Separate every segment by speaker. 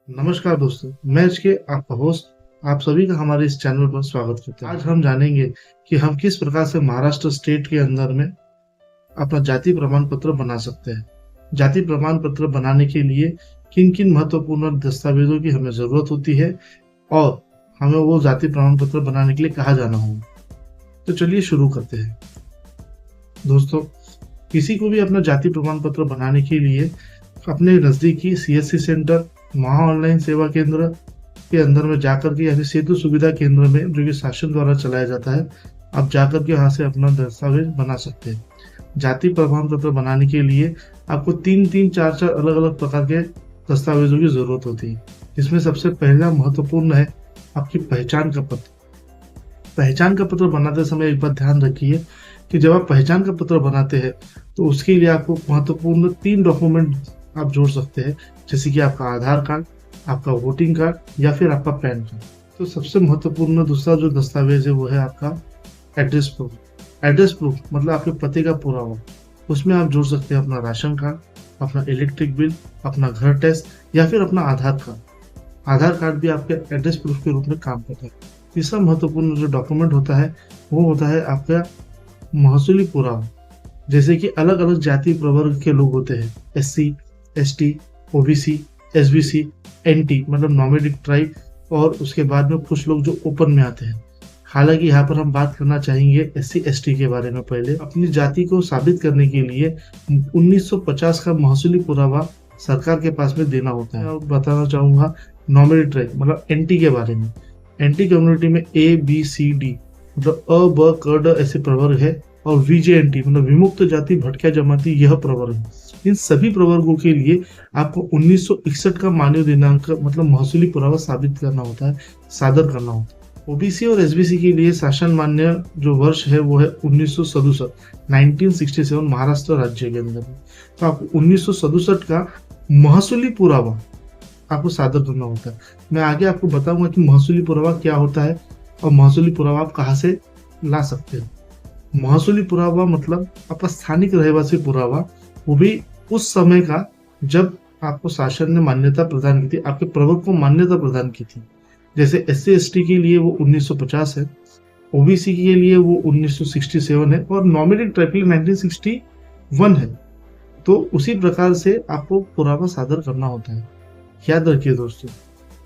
Speaker 1: नमस्कार दोस्तों, मैं एचके आपका होस्ट आप सभी का हमारे इस चैनल पर स्वागत करता हूं। आज हम जानेंगे कि हम किस प्रकार से महाराष्ट्र स्टेट के अंदर में अपना जाति प्रमाण पत्र बना सकते हैं। जाति प्रमाण पत्र बनाने के लिए किन किन महत्वपूर्ण दस्तावेजों की हमें जरूरत होती है और हमें वो जाति प्रमाण पत्र बनाने के लिए कहाँ जाना होगा। तो चलिए शुरू करते हैं। दोस्तों, किसी को भी अपना जाति प्रमाण पत्र बनाने के लिए अपने नजदीकी सीएससी सेंटर, महा ऑनलाइन सेवा केंद्र के अंदर में जाकर के या फिर सेतु सुविधा केंद्र में जो कि शासन द्वारा चलाया जाता है, आप जाकर के यहाँ से अपना दस्तावेज बना सकते हैं। जाति प्रमाण पत्र बनाने के लिए आपको तीन चार अलग अलग प्रकार के दस्तावेजों की जरूरत होती है। इसमें सबसे पहला महत्वपूर्ण है आपकी पहचान का पत्र। पहचान का पत्र बनाते समय एक बात ध्यान रखिए कि जब आप पहचान का पत्र बनाते हैं तो उसके लिए आपको महत्वपूर्ण 3 डॉक्यूमेंट आप जोड़ सकते हैं, जैसे कि आपका आधार कार्ड, आपका वोटिंग कार्ड या फिर आपका पैन कार्ड। तो सबसे महत्वपूर्ण दूसरा जो दस्तावेज है वो है आपका एड्रेस प्रूफ। एड्रेस प्रूफ मतलब आपके पते का पुरावा। उसमें आप जोड़ सकते हैं अपना राशन कार्ड, अपना इलेक्ट्रिक बिल, अपना घर टेस्ट या फिर अपना आधार कार्ड। आधार कार्ड भी आपके एड्रेस प्रूफ के रूप में काम करता है। तीसरा महत्वपूर्ण जो डॉक्यूमेंट होता है वो होता है आपका महसूली पुरावा। जैसे कि अलग अलग जाति प्रवर्ग के लोग होते हैं, SC, ST, OBC, SBC, NT मतलब नॉमेडिक ट्राइब, और उसके बाद में कुछ लोग जो ओपन में आते हैं। हालांकि यहाँ पर हम बात करना चाहेंगे SC ST के बारे में। पहले अपनी जाति को साबित करने के लिए 1950 का महसूली पुरावा सरकार के पास में देना होता है। और बताना चाहूंगा नॉमेडिक ट्राइब मतलब NT के बारे में। NT कम्युनिटी में ABCD मतलब अ ब क ड ऐसे प्रवर्ग है, और VJNT मतलब विमुक्त जाति भटक्या जमाती यह प्रवर्ग है। इन सभी प्रवर्गों के लिए आपको 1961 का मानव दिनांक मतलब महसूली पुरावा साबित करना होता है, सादर करना होता है। OBC और SBC के लिए शासन मान्य जो वर्ष है वो है 1967 महाराष्ट्र राज्य के अंदर। तो आपको 1967 का महसूली पुरावा आपको सादर करना होता है। मैं आगे आपको बताऊंगा कि महसूली पुरावा क्या होता है और महसूली पुरावा आप कहाँ से ला सकते हैं। महसूली पुरावा मतलब आपका स्थानिक रहवासी पुरावा, वो भी उस समय का जब आपको शासन ने मान्यता प्रदान की थी, आपके प्रवर्ग को मान्यता प्रदान की थी। जैसे SC ST के लिए वो 1950 है, OBC के लिए वो 1967 है और नॉमिनेटेड ट्राइब के लिए 1961 है। तो उसी प्रकार से आपको पुरावा सादर करना होता है। याद रखिए दोस्तों,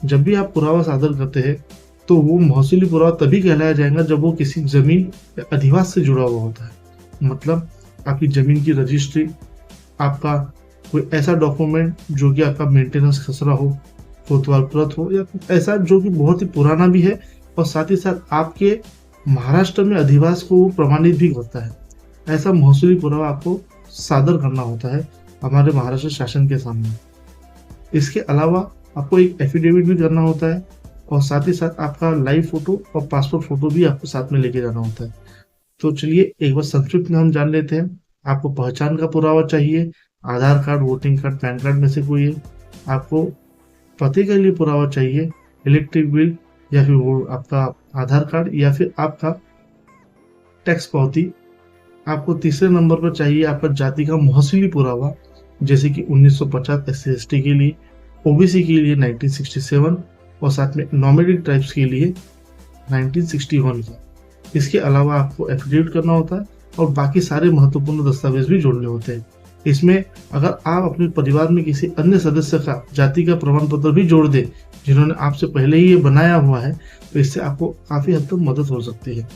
Speaker 1: जब भी आप पुरावा सादर करते हैं तो वो महसूली पुरावा तभी कहलाया जाएगा जब वो किसी जमीन या अधिवास से जुड़ा हुआ होता है। मतलब आपकी जमीन की रजिस्ट्री, आपका कोई ऐसा डॉक्यूमेंट जो कि आपका मेंटेनेंस खसरा हो, कोतवाल प्रत हो, या ऐसा जो कि बहुत ही पुराना भी है और साथ ही साथ आपके महाराष्ट्र में अधिवास को प्रमाणित भी करता है। ऐसा महसूली पुरावा आपको सादर करना होता है हमारे महाराष्ट्र शासन के सामने। इसके अलावा आपको एक एफिडेविट भी करना होता है और साथ ही साथ आपका लाइव फोटो और पासपोर्ट फोटो भी आपको साथ में लेके जाना होता है। तो चलिए एक बार संक्षिप्त में हम जान लेते हैं। आपको पहचान का पुरावा चाहिए, Aadhaar card, voting card, PAN card में से कोई है। आपको पते के लिए पुरावा चाहिए, इलेक्ट्रिक बिल या फिर वो आपका आधार कार्ड या फिर आपका टैक्स पावती। आपको तीसरे नंबर पर चाहिए आपका जाति का महसूली पुरावा, जैसे कि 1950 SC ST के लिए, OBC के लिए 1967 और साथ में नॉमिनेटेड ट्राइब्स के लिए 1961 का। इसके अलावा आपको एफिडेविट करना होता है और बाकी सारे महत्वपूर्ण दस्तावेज भी जोड़ने होते हैं। इसमें अगर आप अपने परिवार में किसी अन्य सदस्य का जाति का प्रमाण पत्र भी जोड़ दें जिन्होंने आपसे पहले ही ये बनाया हुआ है, तो इससे आपको काफी हद तक मदद हो सकती है।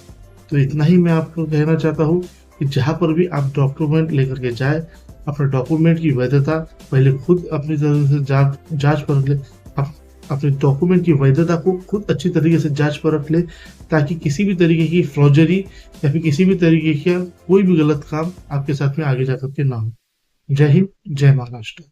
Speaker 1: तो इतना ही मैं आपको कहना चाहता हूँ कि जहाँ पर भी आप डॉक्यूमेंट लेकर के जाए, अपने डॉक्यूमेंट की वैधता पहले खुद अपनी तरह से जांच परख ले। अपने डॉक्यूमेंट की वैधता को खुद अच्छी तरीके से जांच परख ले, ताकि किसी भी तरीके की फ्रॉजरी या फिर किसी भी तरीके का कोई भी गलत काम आपके साथ में आगे जाकर के ना हो। जय हिंद, जय महाराष्ट्र।